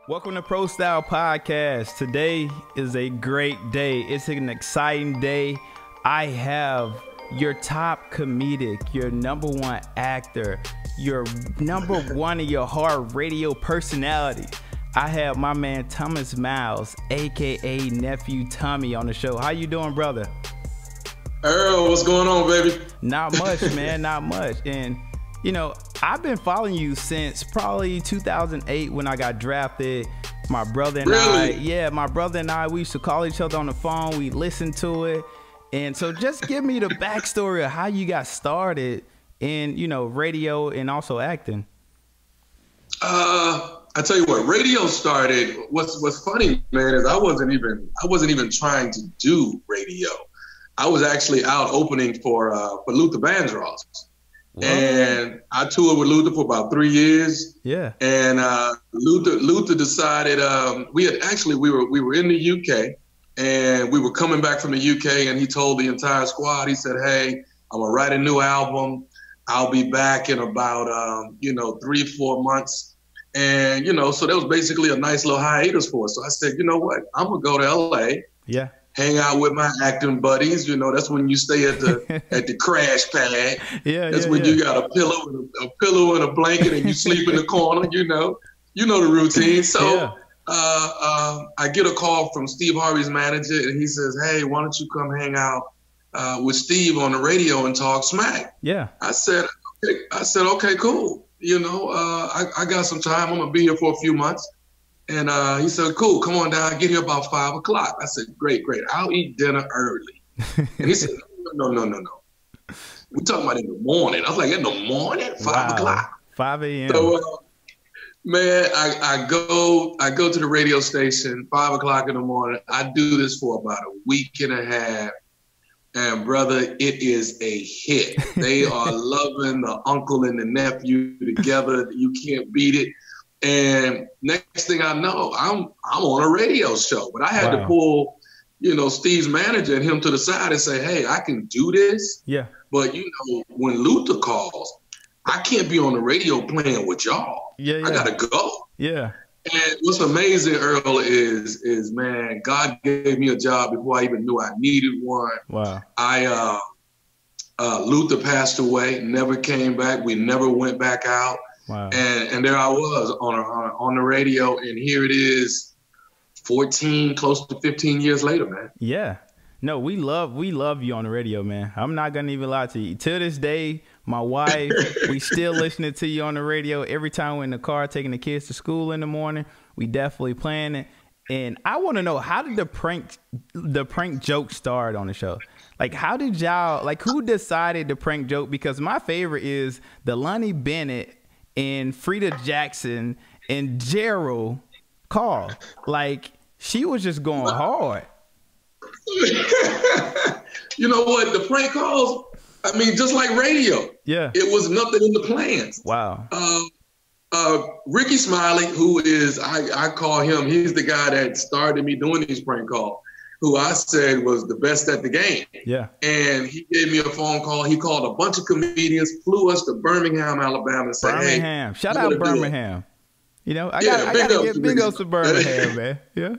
Welcome to Prostyle Podcast. Today is a great day. It's an exciting day. I have your top comedic, your number one actor, your number one in your heart radio personality. I have my man Thomas Miles, aka Nephew Tommy, on the show. How you doing, brother? Earl, what's going on, baby? Not much, man, not much. And you know, I've been following you since probably 2008 when I got drafted. My brother and my brother and I, we used to call each other on the phone. We listened to it. And so just give me the backstory of how you got started in, you know, radio and also acting. I tell you what, radio started. What's funny, man, is I wasn't even trying to do radio. I was actually out opening for Luther Vandross. And I toured with Luther for about 3 years. Yeah. And Luther decided we were in the UK and we were coming back from the UK, and he told the entire squad, he said, "Hey, I'm gonna write a new album. I'll be back in about 3-4 months." And so that was basically a nice little hiatus for us. So I said, you know what? I'm gonna go to LA. Yeah. Hang out with my acting buddies. That's when you stay at the crash pad. That's when you got a pillow and a blanket and you sleep in the corner. You know the routine. So I get a call from Steve Harvey's manager, and he says, "Hey, why don't you come hang out with Steve on the radio and talk smack?" Yeah. I said, okay, cool. I got some time. I'm gonna be here for a few months. And he said, "Cool, come on down, get here about 5 o'clock. I said, great. I'll eat dinner early." And he said, no. We're talking about in the morning. I was like, in the morning? 5 o'clock? 5 a.m. So, man, I go to the radio station, 5 o'clock in the morning. I do this for about a week and a half. And, brother, it is a hit. They are loving the uncle and the nephew together. You can't beat it. And next thing I know, I'm on a radio show. But I had to pull, Steve's manager and him to the side and say, "Hey, I can do this. Yeah. But when Luther calls, I can't be on the radio playing with y'all. I gotta go." Yeah. And what's amazing, Earl, is man, God gave me a job before I even knew I needed one. Wow. Luther passed away, never came back. We never went back out. Wow. And there I was on the radio, and here it is 14, close to 15 years later, man. Yeah. No, we love you on the radio, man. I'm not going to even lie to you. To this day, my wife, we still listening to you on the radio. Every time we're in the car taking the kids to school in the morning, we definitely playing it. And I want to know, how did the prank joke start on the show? Like, how did y'all, like, who decided the prank joke? Because my favorite is the Lonnie Bennett and Frida Jackson and Gerald call. Like, she was just going hard. You know what? The prank calls, I mean, just like radio. Yeah. It was nothing in the plans. Wow. Ricky Smiley, who is, I call him, he's the guy that started me doing these prank calls, who I said was the best at the game. Yeah. And he gave me a phone call. He called a bunch of comedians, flew us to Birmingham, Alabama, and said, "Hey, shout out Birmingham." I gotta give big ups to Birmingham, man. Yeah.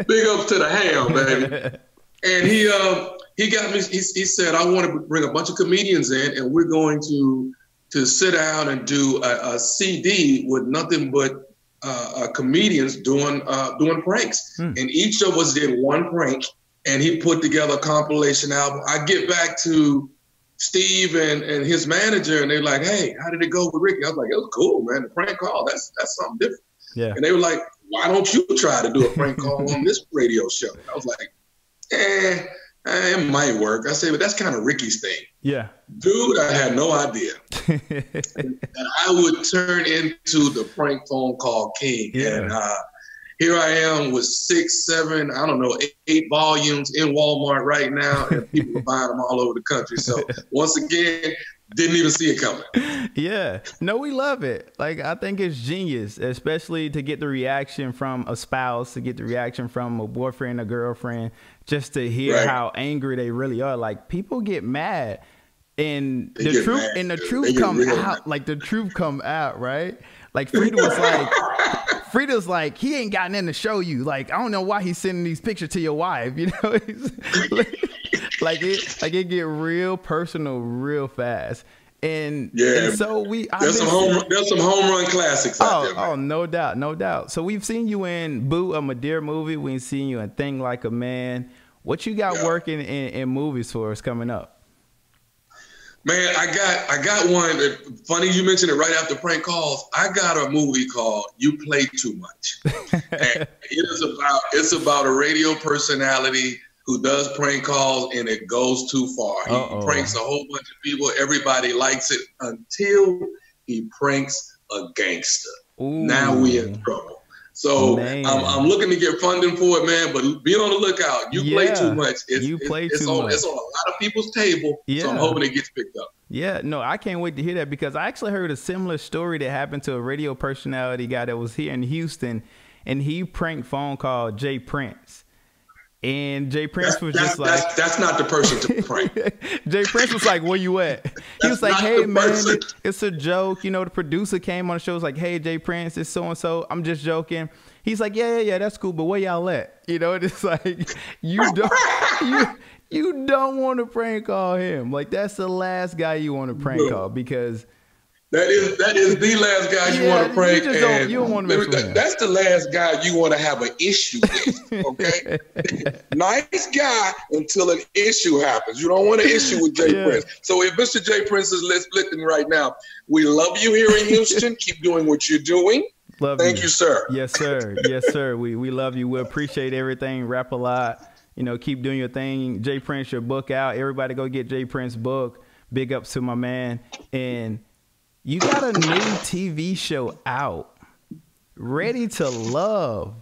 Big ups to the ham, baby. And he got me, he said, "I want to bring a bunch of comedians in, and we're going to sit down and do a CD with nothing but comedians doing pranks." And each of us did one prank, and he put together a compilation album. I get back to Steve and his manager, and they're like, "Hey, how did it go with Ricky?" I was like, "It was cool, man. The prank call, that's something different." Yeah. And they were like, "Why don't you try to do a prank call on this radio show?" I was like, it might work. I said, "But that's kind of Ricky's thing." Yeah. Dude, I had no idea. And I would turn into the prank phone call king. Yeah. And here I am with 6, 7, I don't know, 8 volumes in Walmart right now, and people are buying them all over the country. So once again, didn't even see it coming. Yeah. No, we love it. Like, I think it's genius, especially to get the reaction from a spouse, to get the reaction from a boyfriend, a girlfriend, just to hear how angry they really are. Like, people get mad, and the truth come out. Like, the truth come out, right? Like, Frida was like, Frida's like, he ain't got nothing to show you. Like, I don't know why he's sending these pictures to your wife. You know, like it get real personal real fast. And so there's some home run classics out there, man. No doubt. So we've seen you in Boo, a Madea movie. We've seen you in Thing Like a Man. What you got working in movies for us coming up? Man, I got one. Funny you mentioned it right after Prank Calls. I got a movie called You Play Too Much. And it's about a radio personality who does prank calls, and it goes too far. He pranks a whole bunch of people. Everybody likes it until he pranks a gangster. Ooh. Now we in trouble. So I'm looking to get funding for it, man. But be on the lookout. You Play Too Much. It's on a lot of people's table. Yeah. So I'm hoping it gets picked up. Yeah, no, I can't wait to hear that, because I actually heard a similar story that happened to a radio personality guy that was here in Houston, and he pranked phone called Jay Prince. And Jay Prince was just like, that's not the person to prank. Jay Prince was like, where you at? He was like, hey, man, it's a joke. You know, the producer came on the show, was like, hey, Jay Prince, it's so-and-so. I'm just joking. He's like, yeah, that's cool, but where y'all at? You know, it's like, you don't want to prank call him. Like, that's the last guy you want to prank call, because that is the last guy you want to prank. You don't want to mess with him. That's the last guy you want to have an issue with, okay? Nice guy until an issue happens. You don't want an issue with Jay Prince. So if Mr. Jay Prince is listening right now, we love you here in Houston. Keep doing what you're doing. Thank you, sir. Yes, sir. Yes, sir. We love you. We appreciate everything. Rap a lot. You know, keep doing your thing. Jay Prince, your book out. Everybody go get Jay Prince book. Big ups to my man. And you got a new TV show out, Ready to Love.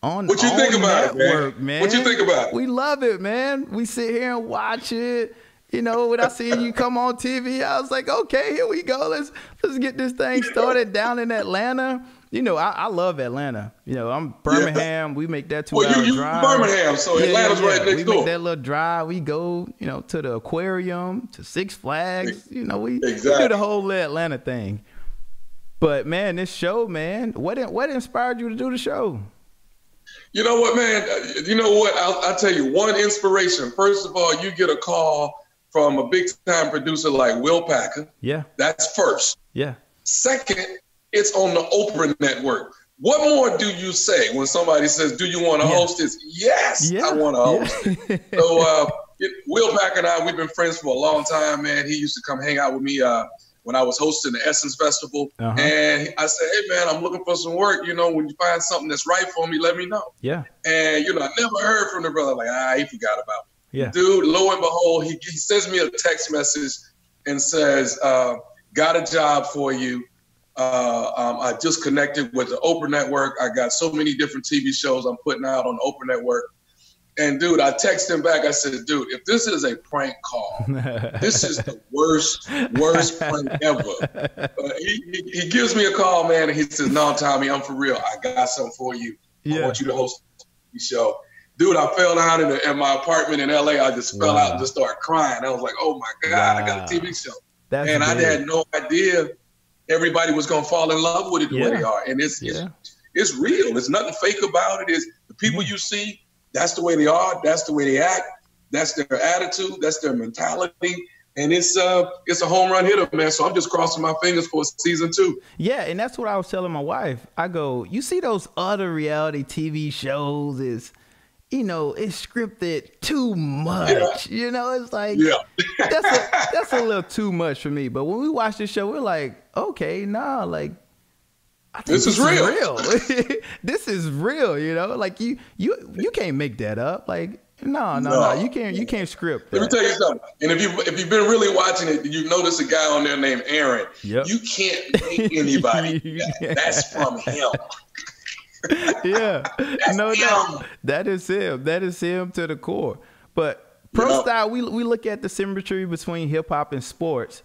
What you think about it, man? What you think about it? We love it, man. We sit here and watch it. You know, when I see you come on TV, I was like, okay, here we go. Let's get this thing started down in Atlanta. You know, I love Atlanta. You know, I'm Birmingham. We make that 2 hour drive. Birmingham, so Atlanta's right next door. We make that little drive. We go, you know, to the aquarium, to Six Flags. You know, we do the whole Atlanta thing. But man, this show, man, what inspired you to do the show? You know what, man? You know what? I'll tell you one inspiration. First of all, you get a call from a big time producer like Will Packer. Yeah. That's first. Yeah. Second, it's on the Oprah network. What more do you say when somebody says, do you want to host this? Yes, I want to host it. So Will Packer and I, we've been friends for a long time, man. He used to come hang out with me when I was hosting the Essence Festival. And I said, hey, man, I'm looking for some work. You know, when you find something that's right for me, let me know. Yeah. And, you know, I never heard from the brother. Like, he forgot about me. Yeah. Dude, lo and behold, he sends me a text message and says, got a job for you. I just connected with the Oprah Network. I got so many different TV shows I'm putting out on the Oprah Network. And dude, I texted him back. I said, dude, if this is a prank call, this is the worst prank ever. He gives me a call, man, and he says, no, Tommy, I'm for real. I got something for you. I want you to host the show. Dude, I fell down in my apartment in LA. I just fell out and just started crying. I was like, oh my God, I got a TV show. And I had no idea everybody was going to fall in love with it the way they are. And it's real. There's nothing fake about it. It's the people you see, that's the way they are. That's the way they act. That's their attitude. That's their mentality. And it's a home run hitter, man. So I'm just crossing my fingers for season 2. Yeah, and that's what I was telling my wife. I go, you see those other reality TV shows is, you know, it's scripted too much. Yeah. You know, it's like, that's a little too much for me. But when we watch this show, we're like, okay, nah, like, I think this is real. This is real, you know? Like, you can't make that up. Like, no. You can't script that. Let me tell you something. And if you've been really watching it, you notice a guy on there named Aaron. Yep. You can't make anybody. That's from him. That is him. That is him to the core. But Prostyle, we look at the symmetry between hip hop and sports.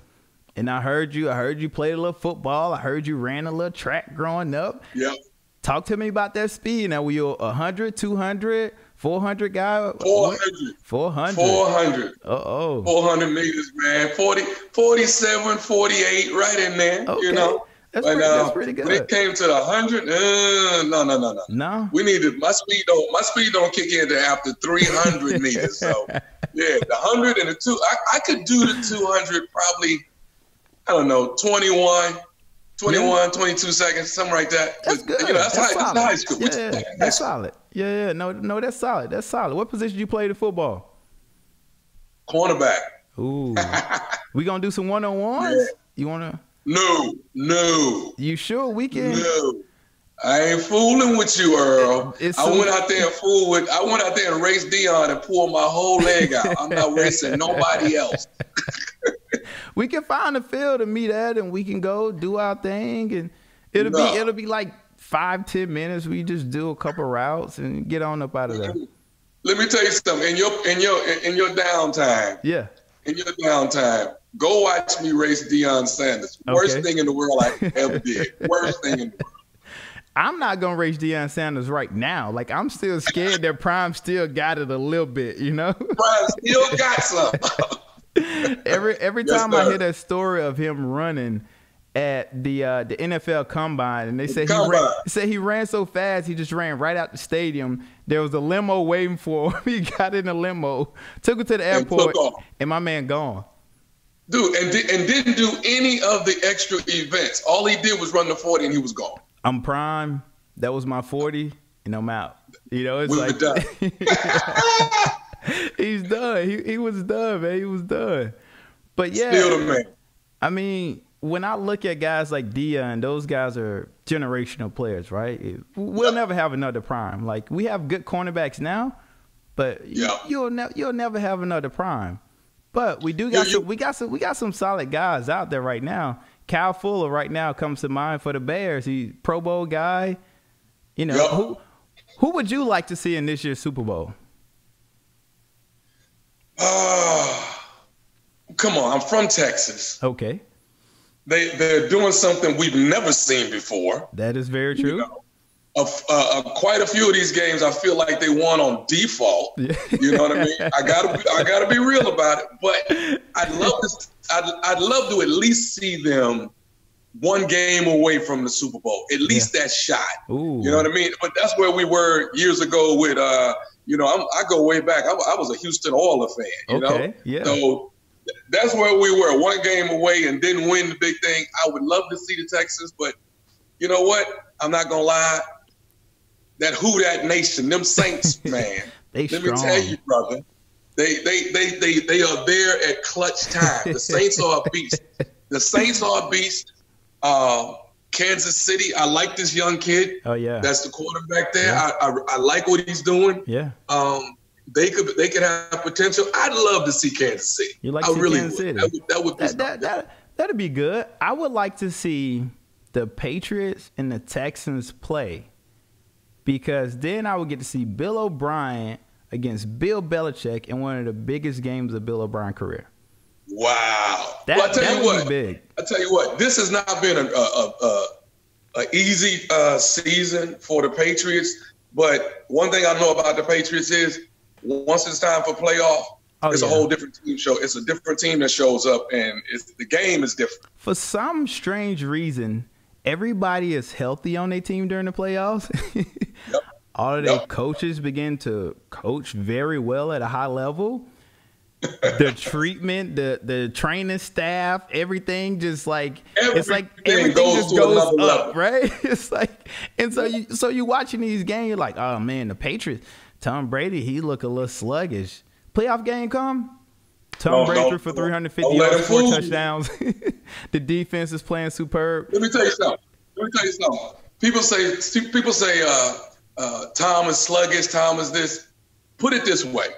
And I heard you played a little football. I heard you ran a little track growing up. Yep. Talk to me about that speed. Now, were you 100, 200, 400 guy? 400. 400. 400. 400 meters, man. 47, 48, right in there. Okay. You know. That's pretty good. When it came to the 100, no. No, we needed my speed don't kick in until after 300 meters. So yeah, the 100 and the 2, I could do the 200 probably. I don't know, 21, 22 seconds, something like that. That's good. That's high school. Yeah, that's solid. Yeah, no, that's solid. That's solid. What position you played in football? Cornerback. Ooh, we gonna do some one-on-ones? Yeah. You wanna? No. You sure we can? No. I ain't fooling with you, Earl. I went out there and raced Deion and pulled my whole leg out. I'm not racing nobody else. We can find a field to meet at, and we can go do our thing, and it'll be like 5-10 minutes. We just do a couple routes and get on up out of there. Let me tell you something. In your downtime. Yeah. In your downtime, go watch me race Deion Sanders. Worst thing in the world I ever did. Worst thing in the world. I'm not gonna race Deion Sanders right now. Like, I'm still scared that Prime still got it a little bit, you know? Prime still got some. Every time I hear that story of him running at the NFL Combine, and they say he ran so fast he just ran right out the stadium. There was a limo waiting for him. He got in a limo, took him to the airport, and my man gone. Dude, and didn't do any of the extra events. All he did was run the 40, and he was gone. I'm Prime. That was my 40, and I'm out. You know, it's like done. He's done. He was done, man. He was done. But yeah, still the man. I mean, when I look at guys like Deion, those guys are generational players, right? We'll never have another Prime. Like, we have good cornerbacks now, but you'll never have another Prime. But we do got we got some solid guys out there right now. Kyle Fuller right now comes to mind for the Bears. He's Pro Bowl guy. You know, who would you like to see in this year's Super Bowl? Come on, I'm from Texas. Okay. They're doing something we've never seen before. That is very true. You know, quite a few of these games, I feel like they won on default. You know what I mean? I gotta be real about it. But I'd love to at least see them one game away from the Super Bowl. At least that shot. Ooh. You know what I mean? But that's where we were years ago with you know, I go way back. I was a Houston Oilers fan. You know? Yeah. So that's where we were, one game away and didn't win the big thing. I would love to see the Texans, but you know what? I'm not gonna lie. That Nation, them Saints, man. Let me tell you, brother. They are there at clutch time. The Saints are a beast. The Saints are a beast. Kansas City, I like this young kid. Oh yeah, that's the quarterback there. Yeah. I like what he's doing. Yeah. They could have potential. I'd love to see Kansas City. You like I really Kansas would. City? That would be that'd be good. I would like to see the Patriots and the Texans play, because then I would get to see Bill O'Brien against Bill Belichick in one of the biggest games of Bill O'Brien's career. Wow. That would be big. I tell you what, this has not been an easy season for the Patriots. But one thing I know about the Patriots is once it's time for playoff, it's a whole different team show. It's a different team that shows up, and the game is different. For some strange reason, everybody is healthy on their team during the playoffs. Yep. All of their coaches begin to coach very well at a high level. The treatment, the training staff, everything just like everything just goes up, right? It's like, and so you watching these games, you're like, oh man, the Patriots, Tom Brady, he look a little sluggish. Playoff game come, Tom Brady for 350 yards, 4 touchdowns. The defense is playing superb. Let me tell you something. People say Tom is sluggish. Tom is this. Put it this way.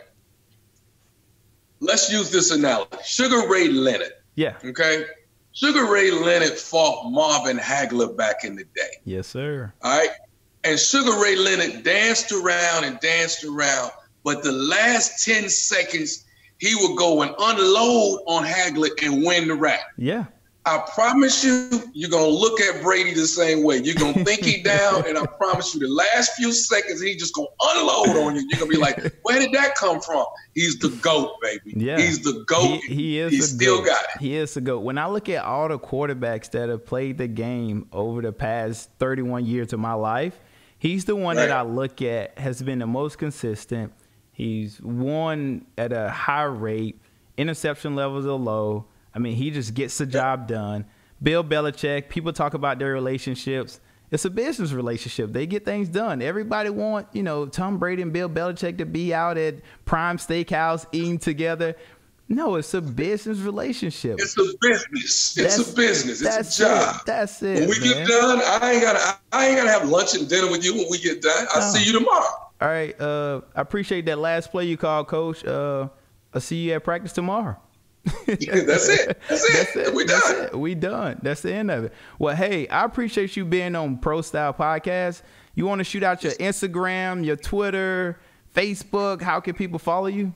Let's use this analogy. Sugar Ray Leonard. Yeah. Okay. Sugar Ray Leonard fought Marvin Hagler back in the day. Yes, sir. All right. And Sugar Ray Leonard danced around, but the last 10 seconds, he would go and unload on Hagler and win the round. Yeah. I promise you, you're going to look at Brady the same way. You're going to think he down, and I promise you the last few seconds, he's just going to unload on you. You're going to be like, where did that come from? He's the GOAT, baby. Yeah. He's the GOAT. He is. He still got it. He is the GOAT. When I look at all the quarterbacks that have played the game over the past 31 years of my life, he's the one that I look at has been the most consistent. He's won at a high rate. Interception levels are low. I mean, he just gets the job done. Bill Belichick, people talk about their relationships. It's a business relationship. They get things done. Everybody want, Tom Brady and Bill Belichick to be out at Prime Steakhouse eating together. No, it's a business relationship. It's a business. It's a business. It's a job. That's it. When we get done, I ain't gotta have lunch and dinner with you when we get done. I'll see you tomorrow. All right. I appreciate that last play you called, Coach. I'll see you at practice tomorrow. That's it. We done. We done. That's the end of it. Well, hey, I appreciate you being on Prostyle Podcast. You want to shoot out your Instagram, your Twitter, Facebook? How can people follow you?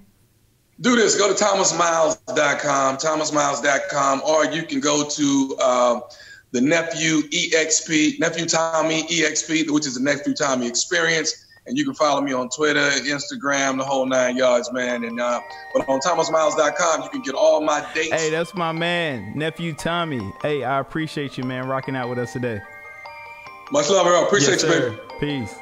Do this. Go to thomasmiles.com, or you can go to the Nephew EXP, Nephew Tommy EXP, which is the Nephew Tommy Experience. And you can follow me on Twitter, Instagram, the whole 9 yards, man. And but on thomasmiles.com, you can get all my dates. Hey, that's my man, Nephew Tommy. Hey, I appreciate you, man, rocking out with us today. Much love, Earl. Appreciate you, baby. Peace.